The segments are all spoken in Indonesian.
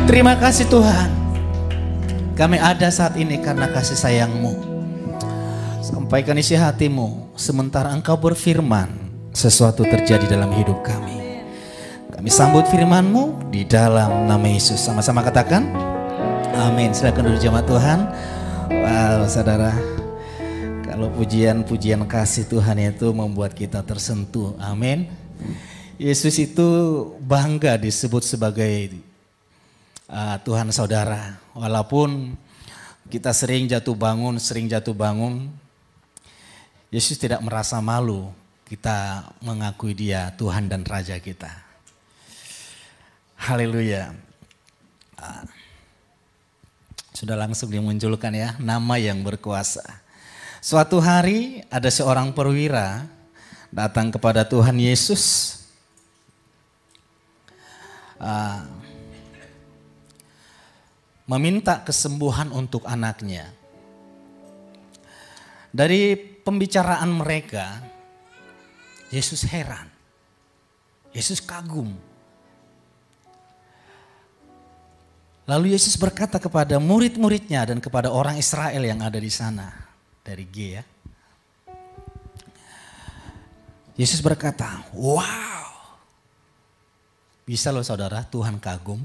Terima kasih Tuhan. Kami ada saat ini karena kasih sayang-Mu. Sampaikan isi hati-Mu. Sementara Engkau berfirman, sesuatu terjadi dalam hidup kami. Kami sambut firman-Mu di dalam nama Yesus. Sama-sama katakan, amin. Silakan duduk jemaat Tuhan. Wow, saudara, kalau pujian-pujian kasih Tuhan itu membuat kita tersentuh. Amin. Yesus itu bangga disebut sebagai Tuhan saudara. Walaupun kita sering jatuh bangun, Yesus tidak merasa malu kita mengakui Dia Tuhan dan Raja kita. Haleluya. Sudah langsung dimunculkan ya, nama yang berkuasa. Suatu hari ada seorang perwira datang kepada Tuhan Yesus. Meminta kesembuhan untuk anaknya. Dari pembicaraan mereka, Yesus heran. Yesus kagum. Lalu Yesus berkata kepada murid-muridnya dan kepada orang Israel yang ada di sana. Dari G ya. Yesus berkata, wow. Bisa loh saudara, Tuhan kagum.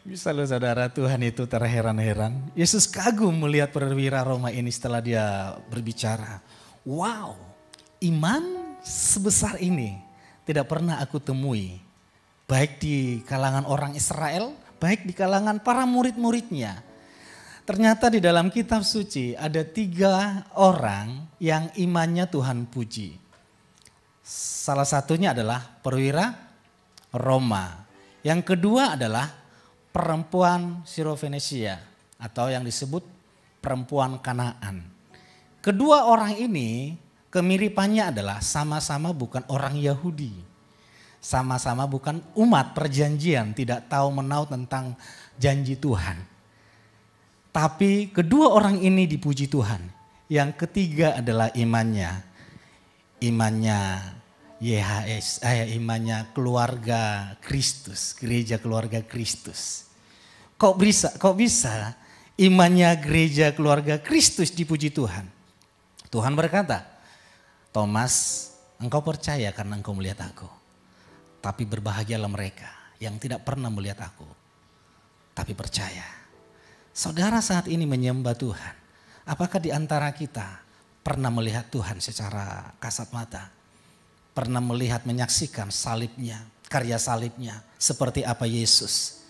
Bisa loh saudara, Tuhan itu terheran-heran. Yesus kagum melihat perwira Roma ini setelah dia berbicara. Wow, iman sebesar ini tidak pernah aku temui. Baik di kalangan orang Israel, baik di kalangan para murid-muridnya. Ternyata di dalam kitab suci ada 3 orang yang imannya Tuhan puji. Salah satunya adalah perwira Roma. Yang kedua adalah perempuan Sirofenesia atau yang disebut perempuan Kanaan. Kedua orang ini kemiripannya adalah sama-sama bukan orang Yahudi. Sama-sama bukan umat perjanjian, tidak tahu menau tentang janji Tuhan. Tapi kedua orang ini dipuji Tuhan. Yang ketiga adalah imannya. Imannya YHS, imannya keluarga Kristus, gereja keluarga Kristus. Kok bisa imannya gereja keluarga Kristus dipuji Tuhan? Tuhan berkata, Thomas, engkau percaya karena engkau melihat aku. Tapi berbahagialah mereka yang tidak pernah melihat aku, tapi percaya. Saudara saat ini menyembah Tuhan. Apakah di antara kita pernah melihat Tuhan secara kasat mata? Pernah melihat, menyaksikan salibnya, karya salibnya seperti apa Yesus.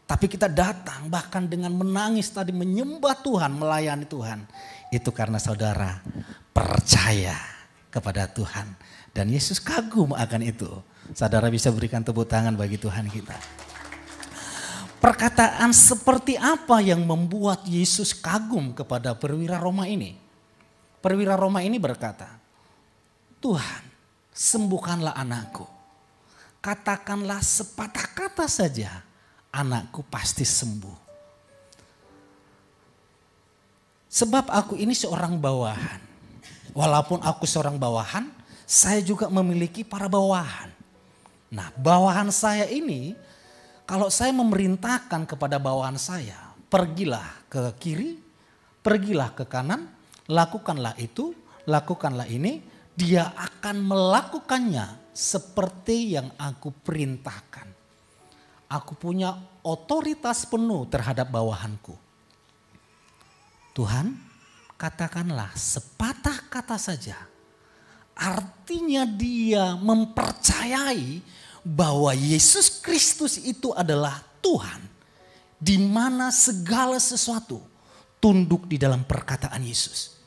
Tapi kita datang bahkan dengan menangis tadi menyembah Tuhan, melayani Tuhan. Itu karena saudara percaya kepada Tuhan. Dan Yesus kagum akan itu. Saudara bisa berikan tepuk tangan bagi Tuhan kita. Perkataan seperti apa yang membuat Yesus kagum kepada perwira Roma ini? Perwira Roma ini berkata, Tuhan, sembuhkanlah anakku. Katakanlah sepatah kata saja, anakku pasti sembuh. Sebab aku ini seorang bawahan. Walaupun aku seorang bawahan, saya juga memiliki para bawahan. Nah, bawahan saya ini, kalau saya memerintahkan kepada bawahan saya, pergilah ke kiri, pergilah ke kanan, lakukanlah itu, lakukanlah ini, dia akan melakukannya seperti yang aku perintahkan. Aku punya otoritas penuh terhadap bawahanku. Tuhan, katakanlah sepatah kata saja. Artinya dia mempercayai bahwa Yesus Kristus itu adalah Tuhan. Di mana segala sesuatu tunduk di dalam perkataan Yesus.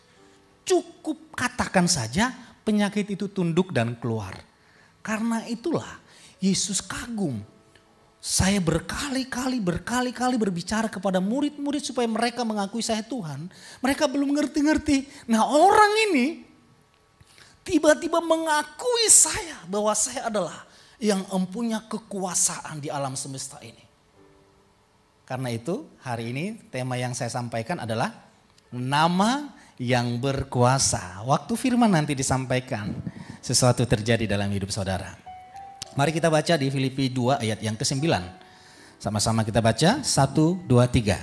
Cukup katakan saja penyakit itu tunduk dan keluar. Karena itulah Yesus kagum. Saya berkali-kali berbicara kepada murid-murid supaya mereka mengakui saya Tuhan. Mereka belum ngerti-ngerti. Nah, orang ini tiba-tiba mengakui saya bahwa saya adalah yang mempunyai kekuasaan di alam semesta ini. Karena itu hari ini tema yang saya sampaikan adalah nama yang berkuasa. Waktu firman nanti disampaikan, sesuatu terjadi dalam hidup saudara. Mari kita baca di Filipi 2 ayat yang ke-9. Sama-sama kita baca, 1, 2, 3.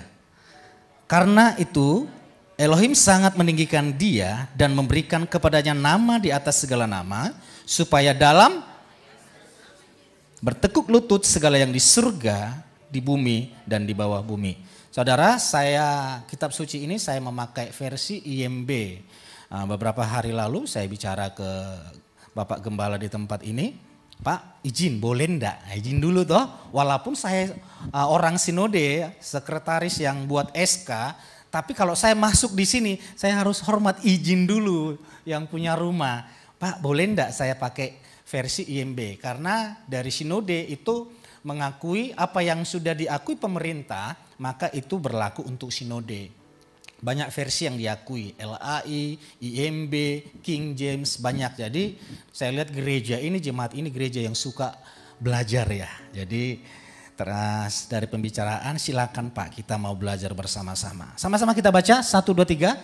Karena itu Elohim sangat meninggikan dia dan memberikan kepadanya nama di atas segala nama, supaya dalam bertekuk lutut segala yang di surga, di bumi, dan di bawah bumi. Saudara, kitab suci ini saya memakai versi IMB. Beberapa hari lalu saya bicara ke Bapak Gembala di tempat ini. Pak, izin boleh enggak? Izin dulu toh. Walaupun saya orang sinode, sekretaris yang buat SK, tapi kalau saya masuk di sini, saya harus hormat izin dulu yang punya rumah. Pak, boleh enggak saya pakai versi IMB? Karena dari sinode itu mengakui apa yang sudah diakui pemerintah, maka itu berlaku untuk sinode. Banyak versi yang diakui, LAI, IMB, King James, banyak. Jadi saya lihat gereja ini, jemaat ini gereja yang suka belajar ya. Jadi terus dari pembicaraan silakan Pak, kita mau belajar bersama-sama. Sama-sama kita baca 1, 2, 3.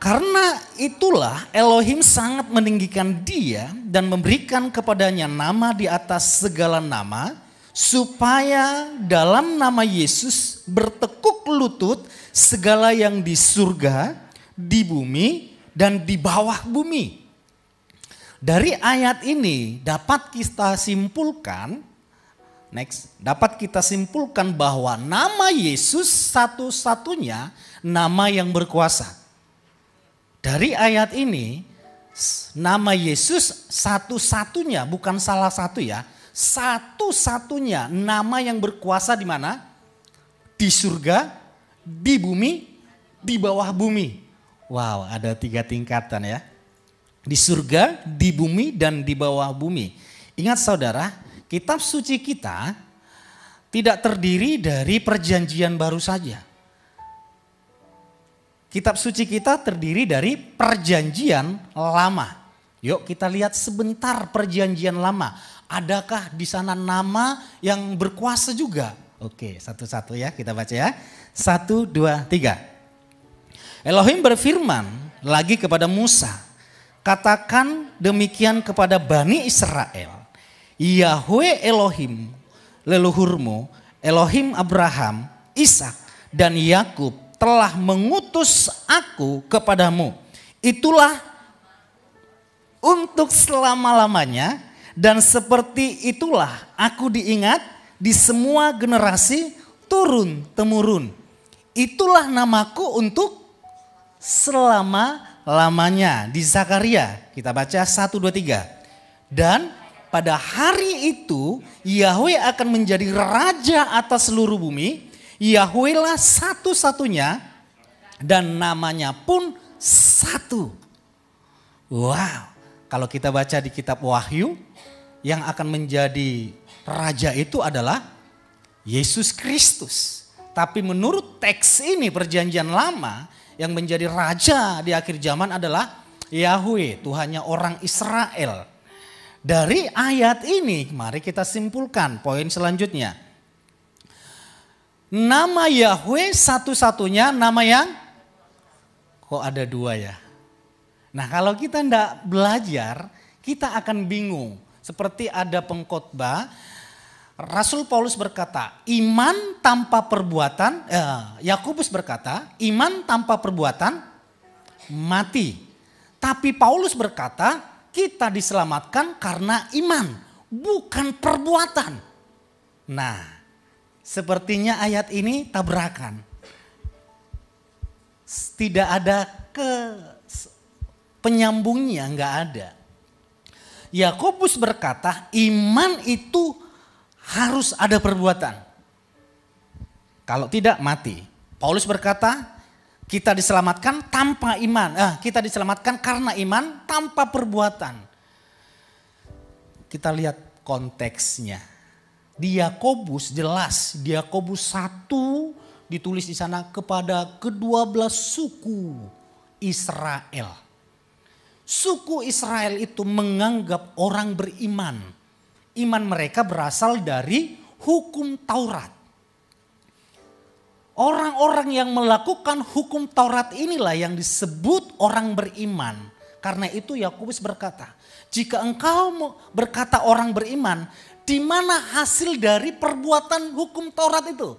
Karena itulah Elohim sangat meninggikan dia dan memberikan kepadanya nama di atas segala nama, supaya dalam nama Yesus bertekuk lutut segala yang di surga, di bumi, dan di bawah bumi. Dari ayat ini dapat kita simpulkan, dapat kita simpulkan bahwa nama Yesus satu-satunya nama yang berkuasa. Dari ayat ini, nama Yesus satu-satunya, bukan salah satu ya, satu-satunya nama yang berkuasa di mana? Di surga, di bumi, di bawah bumi. Wow, ada 3 tingkatan ya. Di surga, di bumi, dan di bawah bumi. Ingat saudara, kitab suci kita tidak terdiri dari perjanjian baru saja. Kitab suci kita terdiri dari perjanjian lama. Yuk kita lihat sebentar perjanjian lama. Adakah di sana nama yang berkuasa juga? Oke, satu-satu ya kita baca ya. 1, 2, 3. Elohim berfirman lagi kepada Musa, katakan demikian kepada Bani Israel, Yahweh Elohim leluhurmu, Elohim Abraham, Ishak dan Yakub telah mengutus aku kepadamu. Itulah untuk selama-lamanya, dan seperti itulah aku diingat di semua generasi turun-temurun. Itulah namaku untuk selama-lamanya. Di Zakaria kita baca 1, 2, 3. Dan pada hari itu Yahweh akan menjadi raja atas seluruh bumi. Yahweh lah satu-satunya dan namanya pun satu. Wow, kalau kita baca di kitab Wahyu, yang akan menjadi raja itu adalah Yesus Kristus. Tapi menurut teks ini perjanjian lama, yang menjadi raja di akhir zaman adalah Yahweh, Tuhannya orang Israel. Dari ayat ini mari kita simpulkan poin selanjutnya. Nama Yahweh satu-satunya nama yang kok ada 2 ya. Nah kalau kita tidak belajar kita akan bingung. Seperti ada pengkhotbah, Rasul Paulus berkata, iman tanpa perbuatan, Yakobus berkata, iman tanpa perbuatan mati. Tapi Paulus berkata, kita diselamatkan karena iman, bukan perbuatan. Nah, sepertinya ayat ini tabrakan. Tidak ada penyambungnya, enggak ada. Yakobus berkata, iman itu harus ada perbuatan. Kalau tidak mati. Paulus berkata, kita diselamatkan tanpa iman. Kita diselamatkan karena iman tanpa perbuatan. Kita lihat konteksnya. Di Yakobus jelas, di Yakobus 1 ditulis di sana kepada ke-12 suku Israel. Suku Israel itu menganggap orang beriman. Iman mereka berasal dari hukum Taurat. Orang-orang yang melakukan hukum Taurat inilah yang disebut orang beriman. Karena itu Yakobus berkata, jika engkau berkata orang beriman, di mana hasil dari perbuatan hukum Taurat itu?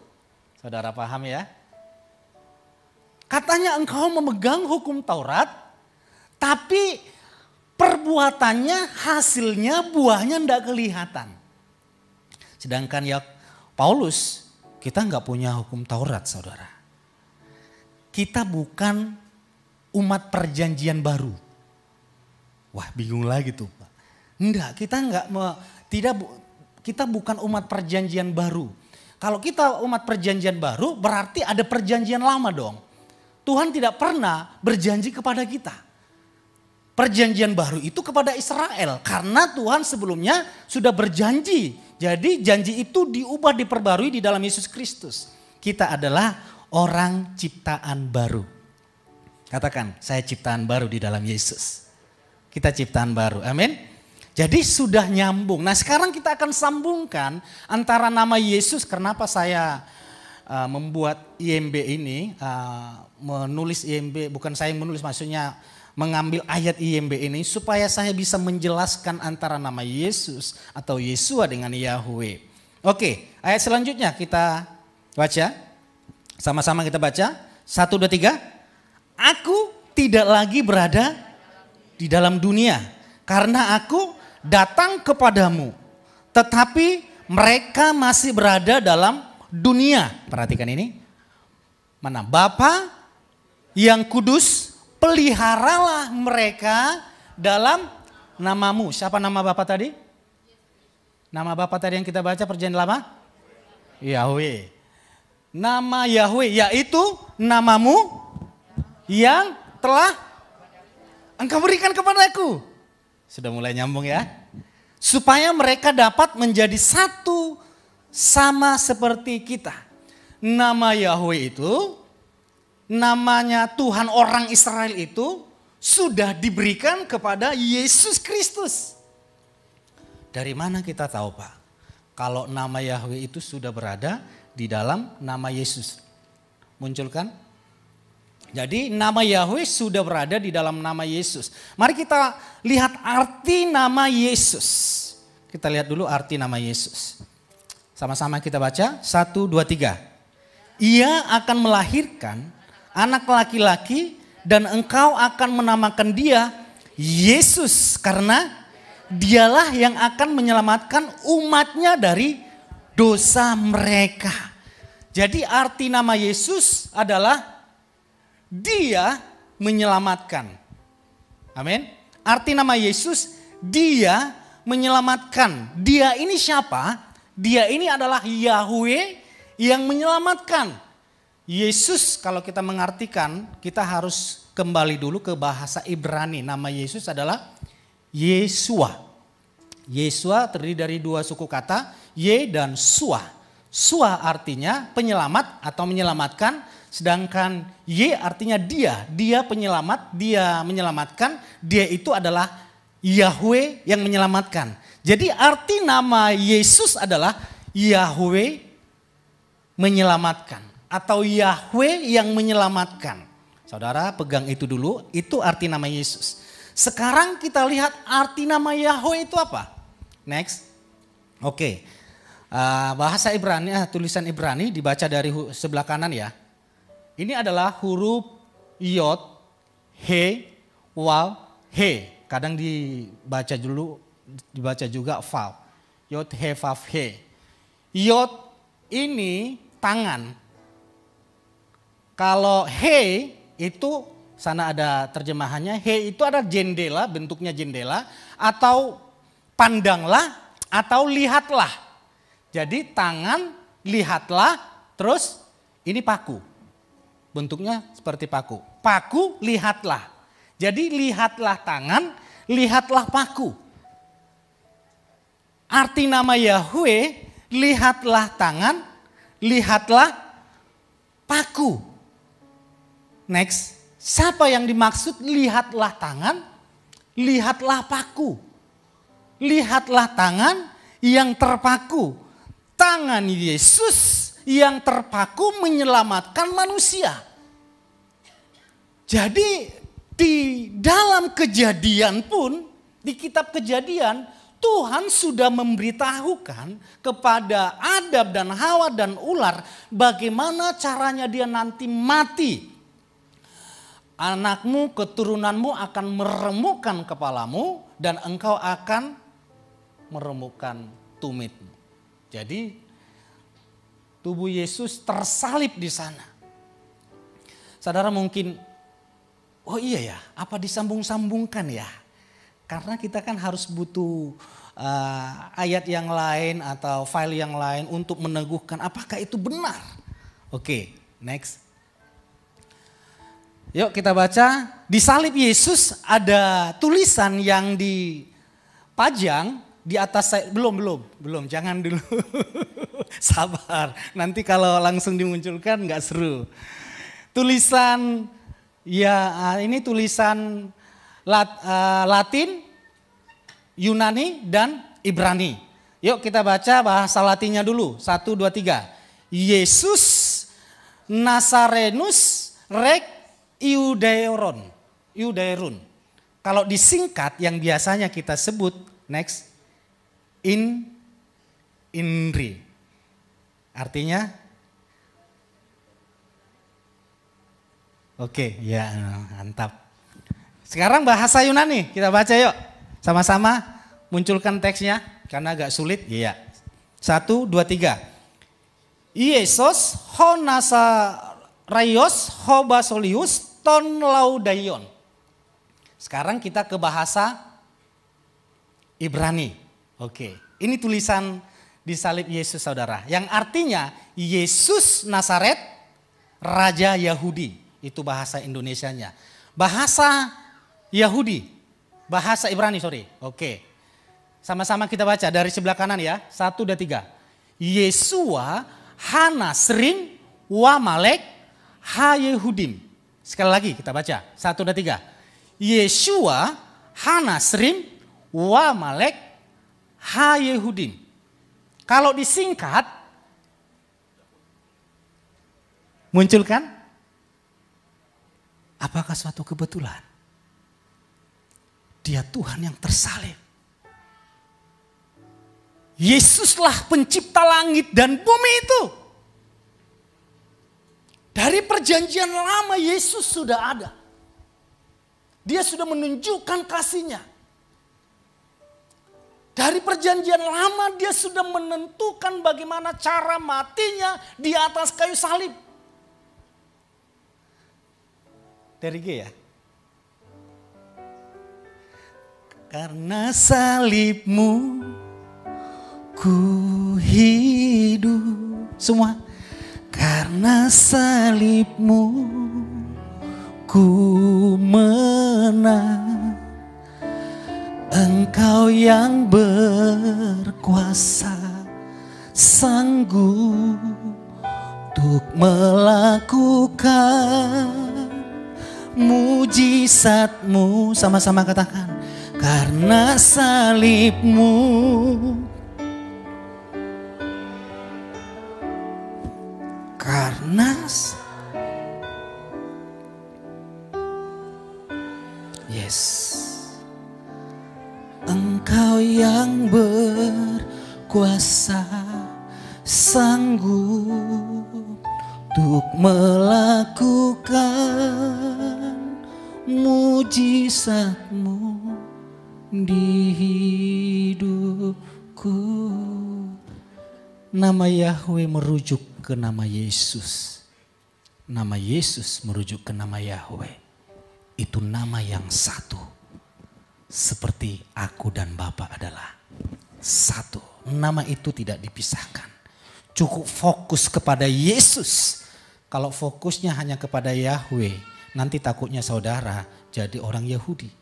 Saudara paham ya? Katanya engkau memegang hukum Taurat, tapi perbuatannya, hasilnya, buahnya tidak kelihatan. Sedangkan ya Paulus, kita nggak punya hukum Taurat, saudara. Kita bukan umat perjanjian baru. Wah, bingung lagi tuh, Pak. Enggak, kita bukan umat perjanjian baru. Kalau kita umat perjanjian baru, berarti ada perjanjian lama dong. Tuhan tidak pernah berjanji kepada kita. Perjanjian baru itu kepada Israel, karena Tuhan sebelumnya sudah berjanji. Jadi janji itu diubah, diperbarui di dalam Yesus Kristus. Kita adalah orang ciptaan baru. Katakan, saya ciptaan baru di dalam Yesus. Kita ciptaan baru, amin. Jadi sudah nyambung. Nah sekarang kita akan sambungkan antara nama Yesus. Kenapa saya membuat IMB ini, menulis IMB, bukan saya yang menulis, maksudnya mengambil ayat IMB ini supaya saya bisa menjelaskan antara nama Yesus atau Yesua dengan Yahweh. Oke, ayat selanjutnya kita baca. Sama-sama kita baca. 1, 2, 3. Aku tidak lagi berada di dalam dunia karena aku datang kepadamu. Tetapi mereka masih berada dalam dunia. Perhatikan ini. Mana? Bapa yang kudus, peliharalah mereka dalam namamu. Siapa nama Bapa tadi? Nama Bapa tadi yang kita baca perjanjian lama? Yahweh. Nama Yahweh yaitu namamu yang telah engkau berikan kepadaku. Sudah mulai nyambung ya. Supaya mereka dapat menjadi satu sama seperti kita. Nama Yahweh itu, namanya Tuhan orang Israel itu sudah diberikan kepada Yesus Kristus. Dari mana kita tahu, Pak? Kalau nama Yahweh itu sudah berada di dalam nama Yesus. Munculkan? Jadi nama Yahweh sudah berada di dalam nama Yesus. Mari kita lihat arti nama Yesus. Kita lihat dulu arti nama Yesus. Sama-sama kita baca. 1, 2, 3. Ia akan melahirkan anak laki-laki dan engkau akan menamakan dia Yesus. Karena dialah yang akan menyelamatkan umatnya dari dosa mereka. Jadi arti nama Yesus adalah dia menyelamatkan. Amin. Arti nama Yesus, dia menyelamatkan. Dia ini siapa? Dia ini adalah Yahweh yang menyelamatkan. Yesus kalau kita mengartikan, kita harus kembali dulu ke bahasa Ibrani. Nama Yesus adalah Yesua. Yesua terdiri dari dua suku kata, Ye dan Sua. Sua artinya penyelamat atau menyelamatkan, sedangkan Ye artinya dia penyelamat, dia menyelamatkan, dia itu adalah Yahweh yang menyelamatkan. Jadi arti nama Yesus adalah Yahweh menyelamatkan atau Yahweh yang menyelamatkan. Saudara pegang itu dulu, itu arti nama Yesus. Sekarang kita lihat arti nama Yahweh itu apa? Next. Oke. Bahasa Ibrani, tulisan Ibrani dibaca dari sebelah kanan ya. Ini adalah huruf Yod, He, Waw, He. Kadang dibaca juga Vav. Yod, He, Vav, He. Yod ini tangan. Kalau He itu sana ada terjemahannya. He itu ada jendela, bentuknya jendela. Atau pandanglah atau lihatlah. Jadi tangan, lihatlah, terus ini paku. Bentuknya seperti paku. Paku, lihatlah. Jadi lihatlah tangan, lihatlah paku. Arti nama Yahweh, lihatlah tangan, lihatlah paku. Next, siapa yang dimaksud lihatlah tangan, lihatlah paku. Lihatlah tangan yang terpaku. Tangan Yesus yang terpaku menyelamatkan manusia. Jadi Di dalam Kejadian pun, di kitab Kejadian, Tuhan sudah memberitahukan kepada Adam dan Hawa dan ular bagaimana caranya dia nanti mati. Anakmu, keturunanmu akan meremukkan kepalamu dan engkau akan meremukkan tumitmu. Jadi tubuh Yesus tersalib di sana. Saudara mungkin, oh iya ya, apa disambung-sambungkan ya? Karena kita kan harus butuh ayat yang lain atau file yang lain untuk meneguhkan apakah itu benar. Oke, next. Yuk kita baca, di salib Yesus ada tulisan yang dipajang di atas, belum, jangan dulu. Sabar, nanti kalau langsung dimunculkan nggak seru. Tulisan, ya ini tulisan Latin, Yunani, dan Ibrani. Yuk kita baca bahasa Latinnya dulu. 1, 2, 3. Yesus Nazarenus Rek Iudaeron. Kalau disingkat yang biasanya kita sebut, next, INRI. Artinya, oke, ya mantap. Sekarang bahasa Yunani, kita baca yuk. Sama-sama munculkan teksnya, karena agak sulit. Iya. 1, 2, 3. Iesos ho nasaraios ho basolius ton laudaion. Sekarang kita ke bahasa Ibrani. Oke, ini tulisan di salib Yesus saudara. Yang artinya Yesus Nazaret, Raja Yahudi. Itu bahasa Indonesianya. Bahasa Yahudi, bahasa Ibrani, sorry. Oke, sama-sama kita baca dari sebelah kanan ya. 1, 2, 3. Yesua Hanasrin wa Malek ha Yehudim. Sekali lagi kita baca. 1, 2, 3. Yesua Hanasrin wa Malek ha Yehudim. Kalau disingkat, munculkan, apakah suatu kebetulan? Dia Tuhan yang tersalib. Yesuslah pencipta langit dan bumi itu. Dari perjanjian lama Yesus sudah ada. Dia sudah menunjukkan kasihnya. Dari perjanjian lama dia sudah menentukan bagaimana cara matinya di atas kayu salib. Dari G ya. Karena salibmu ku hidup. Semua. Karena salibmu ku menang. Engkau yang berkuasa sanggup untuk melakukan mujizatmu. Sama-sama katakan. Karena salibmu, karena yes, engkau yang berkuasa sanggup untuk melakukan mujizatmu di hidupku. Nama Yahweh merujuk ke nama Yesus. Nama Yesus merujuk ke nama Yahweh. Itu nama yang satu. Seperti aku dan Bapa adalah satu. Nama itu tidak dipisahkan. Cukup fokus kepada Yesus. Kalau fokusnya hanya kepada Yahweh, nanti takutnya saudara jadi orang Yahudi.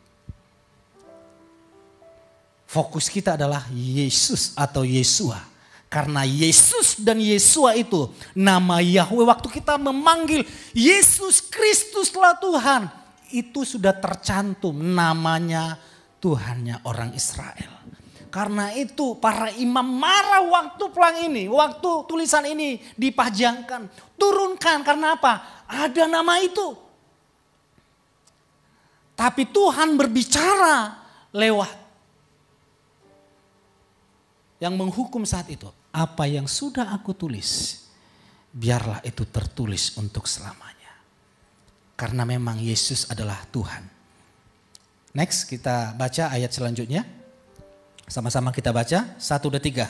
Fokus kita adalah Yesus atau Yesua. Karena Yesus dan Yesua itu nama Yahweh. Waktu kita memanggil Yesus Kristuslah Tuhan, itu sudah tercantum namanya Tuhannya orang Israel. Karena itu para imam marah waktu pelang ini, waktu tulisan ini dipajangkan. Turunkan, karena apa? Ada nama itu. Tapi Tuhan berbicara lewat yang menghukum saat itu. Apa yang sudah aku tulis, biarlah itu tertulis untuk selamanya. Karena memang Yesus adalah Tuhan. Next, kita baca ayat selanjutnya. Sama-sama kita baca, 1, 2, 3.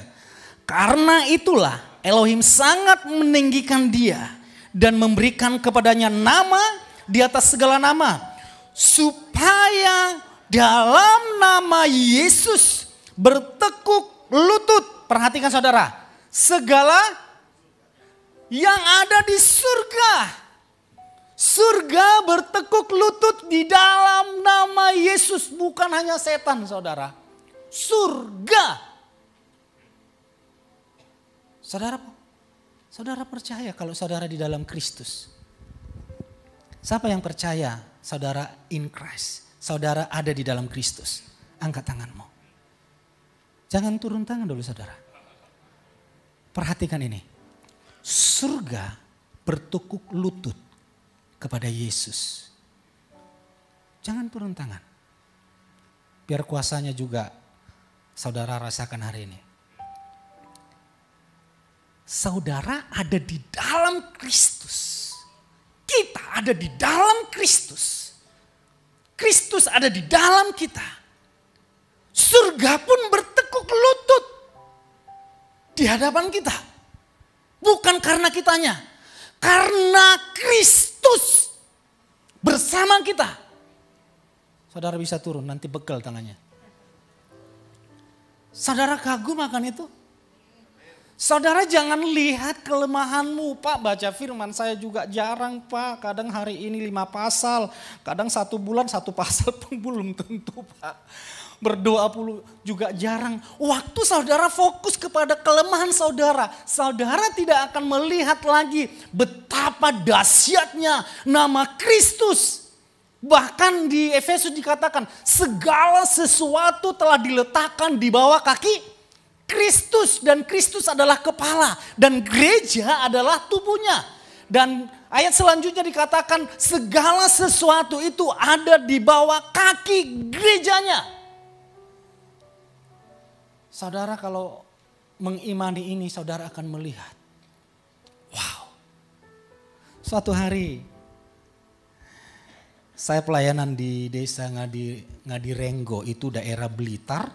Karena itulah Elohim sangat meninggikan dia dan memberikan kepadanya nama di atas segala nama. Supaya dalam nama Yesus bertekuk lutut. Perhatikan saudara, segala yang ada di surga. Surga bertekuk lutut di dalam nama Yesus. Bukan hanya setan saudara. Surga. Saudara percaya kalau saudara di dalam Kristus? Siapa yang percaya saudara in Christ? Saudara ada di dalam Kristus. Angkat tanganmu. Jangan turun tangan dulu saudara. Perhatikan ini. Surga bertekuk lutut kepada Yesus. Jangan turun tangan. Biar kuasanya juga saudara rasakan hari ini. Saudara ada di dalam Kristus. Kita ada di dalam Kristus. Kristus ada di dalam kita. Surga pun bertekuk lutut di hadapan kita. Bukan karena kitanya. Karena Kristus bersama kita. Saudara bisa turun, nanti bekel tangannya. Saudara kagum akan itu? Saudara jangan lihat kelemahanmu. Pak, baca firman saya juga jarang Pak. Kadang hari ini 5 pasal. Kadang 1 bulan 1 pasal pun belum tentu Pak. Berdoa puluh juga jarang. Waktu saudara fokus kepada kelemahan saudara. Saudara tidak akan melihat lagi betapa dahsyatnya nama Kristus. Bahkan di Efesus dikatakan segala sesuatu telah diletakkan di bawah kaki Kristus. Dan Kristus adalah kepala. Dan gereja adalah tubuhnya. Dan ayat selanjutnya dikatakan segala sesuatu itu ada di bawah kaki gerejanya. Saudara kalau mengimani ini saudara akan melihat. Wow. Suatu hari saya pelayanan di desa Ngadirenggo, itu daerah Blitar.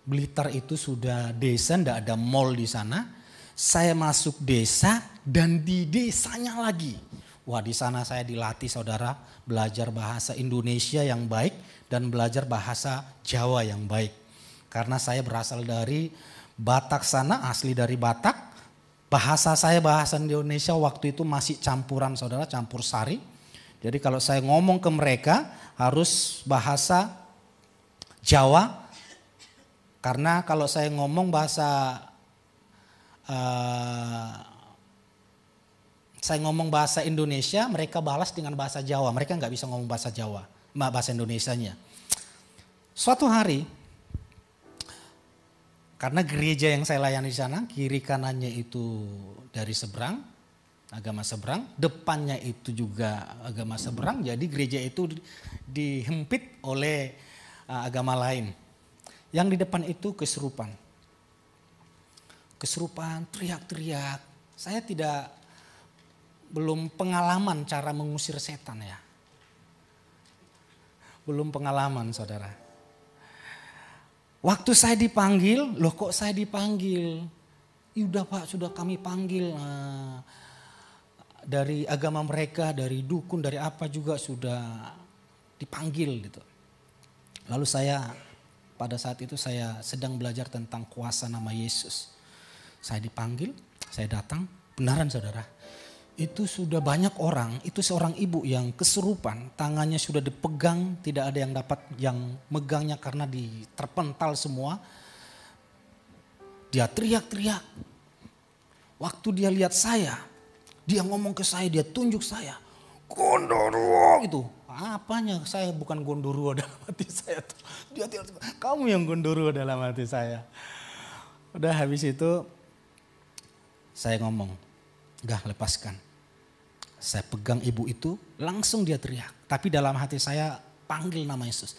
Blitar itu sudah desa, tidak ada mall di sana. Saya masuk desa dan di desanya lagi. Wah, di sana saya dilatih saudara belajar bahasa Indonesia yang baik dan belajar bahasa Jawa yang baik. Karena saya berasal dari Batak sana, asli dari Batak. Bahasa saya bahasa Indonesia waktu itu masih campuran saudara, campur sari. Jadi kalau saya ngomong ke mereka harus bahasa Jawa. Karena kalau saya ngomong bahasa Indonesia, mereka balas dengan bahasa Jawa. Mereka nggak bisa ngomong bahasa Jawa, bahasa Indonesianya. Suatu hari, karena gereja yang saya layani di sana, kiri kanannya itu dari seberang, agama seberang, depannya itu juga agama seberang, jadi gereja itu dihempit oleh agama lain. Yang di depan itu kesurupan. Kesurupan, teriak-teriak. Saya belum pengalaman cara mengusir setan ya. Belum pengalaman saudara. Waktu saya dipanggil, loh kok saya dipanggil? Udah Pak, sudah kami panggil. Dari agama mereka, dari dukun, dari apa juga sudah dipanggil gitu. Lalu pada saat itu saya sedang belajar tentang kuasa nama Yesus. Saya dipanggil, saya datang, benaran saudara. Itu sudah banyak orang, itu seorang ibu yang kesurupan, tangannya sudah dipegang, tidak ada yang dapat yang megangnya karena terpental semua. Dia teriak-teriak. Waktu dia lihat saya, dia ngomong ke saya, dia tunjuk saya. Gondoruo gitu. Apanya? Saya bukan gondoruo dalam hati saya tuh. Dia kamu yang gondoruo dalam hati saya. Udah habis itu saya ngomong, "Gah, lepaskan." Saya pegang ibu itu, langsung dia teriak. Tapi dalam hati saya panggil nama Yesus.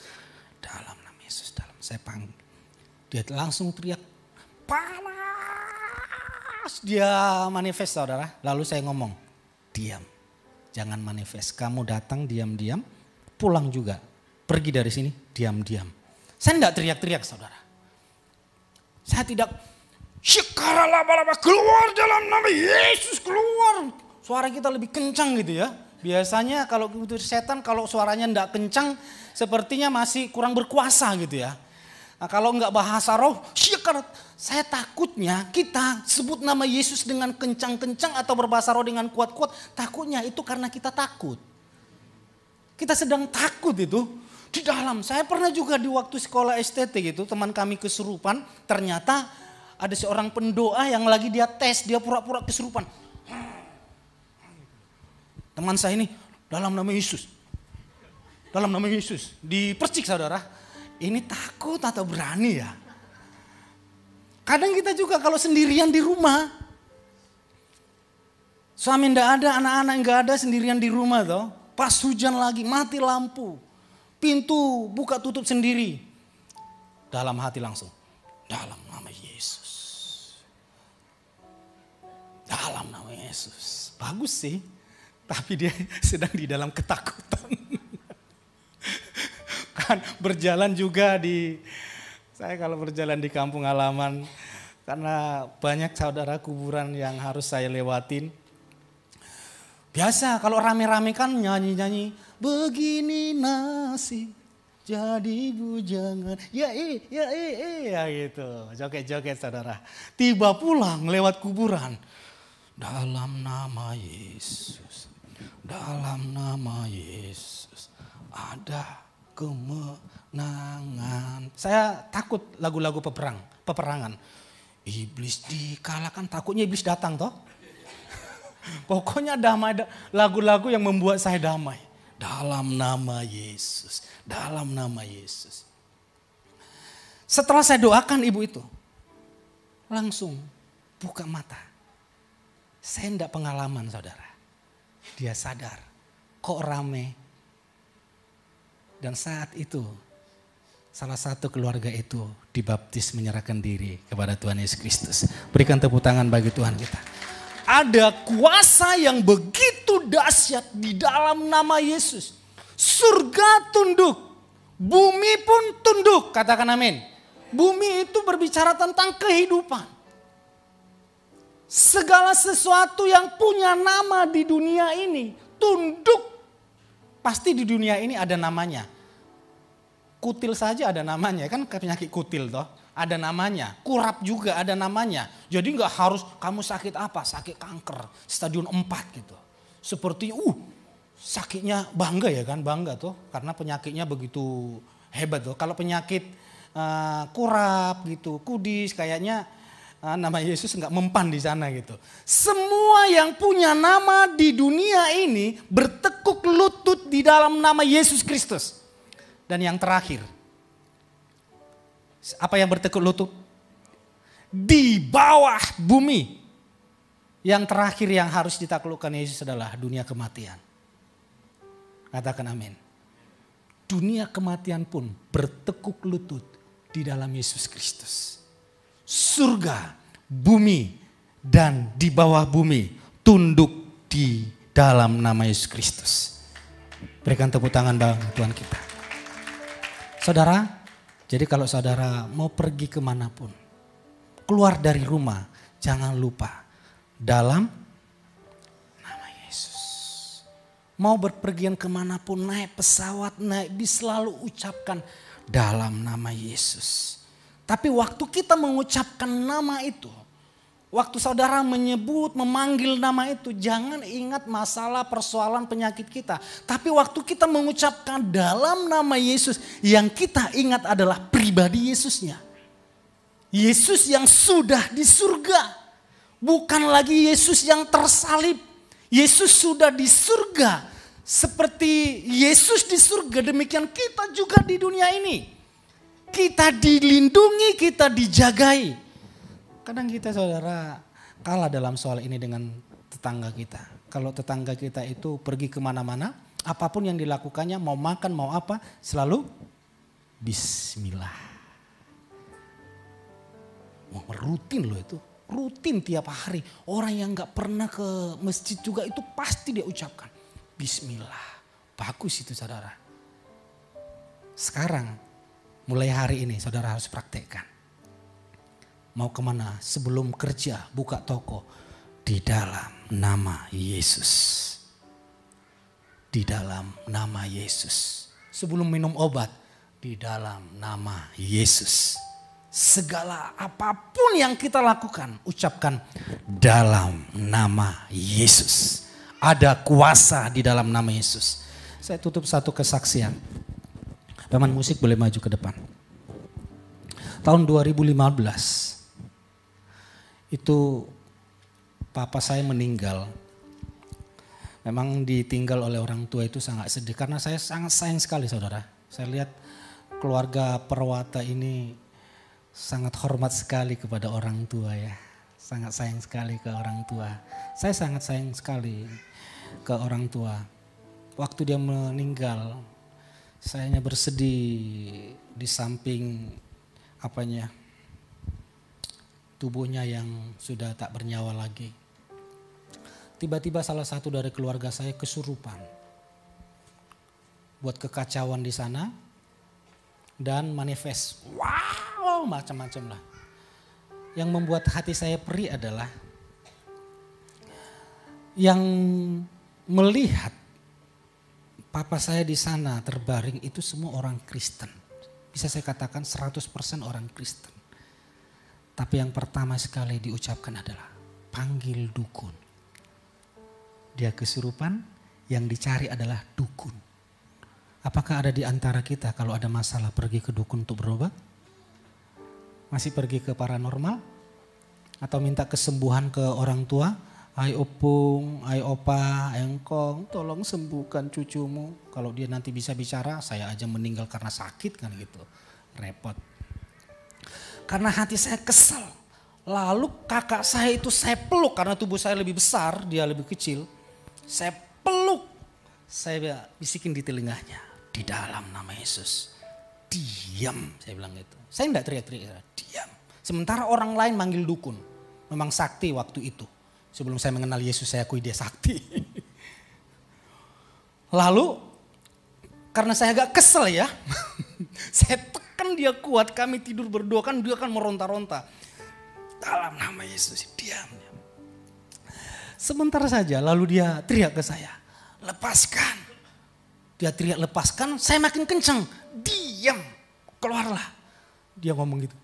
Dalam nama Yesus, dalam. Saya panggil. Dia langsung teriak, panas. Dia manifest saudara. Lalu saya ngomong, diam. Jangan manifest. Kamu datang diam-diam, pulang juga. Pergi dari sini, diam-diam. Saya tidak teriak-teriak saudara. Saya tidak, keluar dalam nama Yesus, keluar. Suara kita lebih kencang gitu ya. Biasanya kalau itu setan, kalau suaranya tidak kencang, sepertinya masih kurang berkuasa gitu ya. Nah, kalau enggak bahasa roh, saya takutnya kita sebut nama Yesus dengan kencang-kencang atau berbahasa roh dengan kuat-kuat. Takutnya itu karena kita takut. Kita sedang takut itu di dalam. Saya pernah juga di waktu sekolah STT gitu, teman kami kesurupan. Ternyata ada seorang pendoa yang lagi dia tes, dia pura-pura kesurupan. Teman saya ini, dalam nama Yesus. Dalam nama Yesus. Dipercik saudara. Ini takut atau berani ya? Kadang kita juga kalau sendirian di rumah. Suami enggak ada, anak-anak enggak ada, sendirian di rumah toh. Pas hujan lagi, mati lampu. Pintu buka tutup sendiri. Dalam hati langsung. Dalam nama Yesus. Dalam nama Yesus. Bagus sih. Tapi dia sedang di dalam ketakutan. Kan berjalan juga saya kalau berjalan di kampung halaman. Karena banyak saudara kuburan yang harus saya lewatin. Biasa kalau rame-rame kan nyanyi-nyanyi. Begini nasib jadi bujangan. Ya gitu. Joget-joget saudara. Tiba pulang lewat kuburan. Dalam nama Yesus. Dalam nama Yesus. Ada kemenangan. Saya takut lagu-lagu peperangan. Iblis dikalahkan, takutnya iblis datang toh. Pokoknya damai, lagu-lagu yang membuat saya damai. Dalam nama Yesus, dalam nama Yesus. Setelah saya doakan ibu itu, langsung buka mata. Saya enggak pengalaman saudara. Dia sadar, kok rame. Dan saat itu, salah satu keluarga itu dibaptis menyerahkan diri kepada Tuhan Yesus Kristus. Berikan tepuk tangan bagi Tuhan kita. Ada kuasa yang begitu dahsyat di dalam nama Yesus. Surga tunduk, bumi pun tunduk. Katakan amin. Bumi itu berbicara tentang kehidupan. Segala sesuatu yang punya nama di dunia ini tunduk. Pasti di dunia ini ada namanya. Kutil saja ada namanya, kan penyakit kutil toh. Ada namanya, kurap juga ada namanya. Jadi nggak harus kamu sakit apa, sakit kanker, stadium 4 gitu. Seperti sakitnya bangga ya kan, bangga tuh. Karena penyakitnya begitu hebat tuh. Kalau penyakit kurap gitu, kudis kayaknya nama Yesus nggak mempan di sana gitu. Semua yang punya nama di dunia ini bertekuk lutut di dalam nama Yesus Kristus. Dan yang terakhir, apa yang bertekuk lutut? Di bawah bumi. Yang terakhir yang harus ditaklukkan Yesus adalah dunia kematian. Katakan amin. Dunia kematian pun bertekuk lutut di dalam Yesus Kristus. Surga, bumi, dan di bawah bumi tunduk di dalam nama Yesus Kristus. Berikan tepuk tangan bagi Tuhan kita. Saudara, jadi kalau saudara mau pergi kemanapun, keluar dari rumah, jangan lupa dalam nama Yesus. Mau berpergian kemanapun, naik pesawat, naik bis, selalu ucapkan dalam nama Yesus. Tapi waktu kita mengucapkan nama itu, waktu saudara menyebut, memanggil nama itu, jangan ingat masalah persoalan penyakit kita. Tapi waktu kita mengucapkan dalam nama Yesus, yang kita ingat adalah pribadi Yesusnya. Yesus yang sudah di surga. Bukan lagi Yesus yang tersalib. Yesus sudah di surga. Seperti Yesus di surga, demikian kita juga di dunia ini. Kita dilindungi, kita dijagai. Kadang kita saudara kalah dalam soal ini dengan tetangga kita. Kalau tetangga kita itu pergi kemana-mana, Apapun yang dilakukannya, mau makan, mau apa, selalu bismillah. Wah, rutin loh itu. Rutin tiap hari. Orang yang gak pernah ke masjid juga itu pasti dia ucapkan. Bismillah. Bagus itu saudara. Sekarang mulai hari ini saudara harus praktekkan. Mau kemana? Sebelum kerja buka toko. Di dalam nama Yesus. Di dalam nama Yesus. Sebelum minum obat. Di dalam nama Yesus. Segala apapun yang kita lakukan, ucapkan dalam nama Yesus. Ada kuasa di dalam nama Yesus. Saya tutup satu kesaksian. Teman musik boleh maju ke depan. Tahun 2015 itu papa saya meninggal. Memang ditinggal oleh orang tua itu sangat sedih karena saya sangat sayang sekali saudara. Saya lihat keluarga Perwata ini sangat hormat sekali kepada orang tua ya. Sangat sayang sekali ke orang tua. Saya sangat sayang sekali ke orang tua. Waktu dia meninggal, saya hanya bersedih di samping tubuhnya yang sudah tak bernyawa lagi. Tiba-tiba salah satu dari keluarga saya kesurupan. Buat kekacauan di sana dan manifest. Wow, macam-macam lah. Yang membuat hati saya perih adalah yang melihat papa saya di sana terbaring itu semua orang Kristen. Bisa saya katakan 100% orang Kristen. Tapi yang pertama sekali diucapkan adalah panggil dukun. Dia kesurupan, yang dicari adalah dukun. Apakah ada di antara kita kalau ada masalah pergi ke dukun untuk berobat? Masih pergi ke paranormal? Atau minta kesembuhan ke orang tua? Hai opung, hai opa, engkong, tolong sembuhkan cucumu. Kalau dia nanti bisa bicara, saya aja meninggal karena sakit kan gitu. Repot. Karena hati saya kesal. Lalu kakak saya itu saya peluk karena tubuh saya lebih besar, dia lebih kecil. Saya peluk, saya bisikin di telinganya. Di dalam nama Yesus, diam, saya bilang gitu. Saya enggak teriak-teriak, diam. Sementara orang lain manggil dukun. Memang sakti waktu itu. Sebelum saya mengenal Yesus, saya akui dia sakti. Lalu, karena saya agak kesel ya. Saya tekan dia kuat, kami tidur berdua kan dia kan meronta-ronta. Dalam nama Yesus, diam. Sebentar saja, lalu dia teriak ke saya. Lepaskan. Dia teriak lepaskan, saya makin kencang. Diam, keluarlah. Dia ngomong gitu.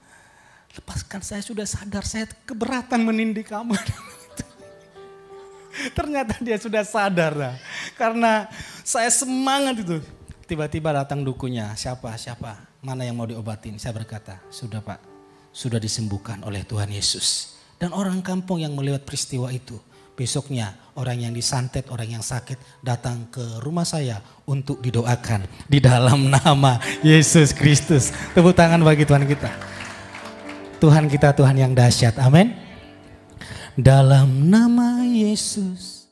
Lepaskan, saya sudah sadar, saya keberatan menindih kamu. Ternyata dia sudah sadar. Nah. Karena saya semangat itu. Tiba-tiba datang dukunya, siapa? Mana yang mau diobatin? Saya berkata, sudah Pak, sudah disembuhkan oleh Tuhan Yesus. Dan orang kampung yang melihat peristiwa itu. Besoknya orang yang disantet, orang yang sakit datang ke rumah saya untuk didoakan di dalam nama Yesus Kristus. Tepuk tangan bagi Tuhan kita. Tuhan kita Tuhan yang dahsyat. Amin. Dalam nama Yesus.